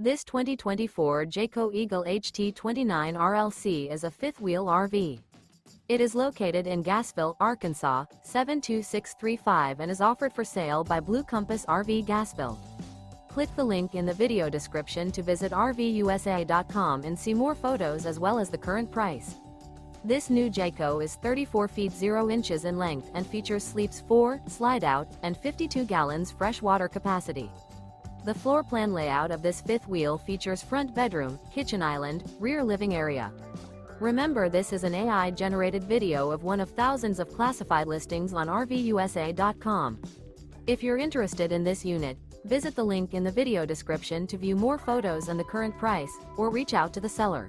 This 2024 Jayco Eagle HT 29 RLC is a fifth-wheel RV. It is located in Gassville, Arkansas, 72635 and is offered for sale by Blue Compass RV Gassville. Click the link in the video description to visit RVUSA.com and see more photos as well as the current price. This new Jayco is 34 feet 0 inches in length and features sleeps 4, slide-out, and 52 gallons fresh water capacity. The floor plan layout of this fifth wheel features front bedroom, kitchen island, rear living area. Remember, this is an AI-generated video of one of thousands of classified listings on RVUSA.com. If you're interested in this unit, visit the link in the video description to view more photos and the current price, or reach out to the seller.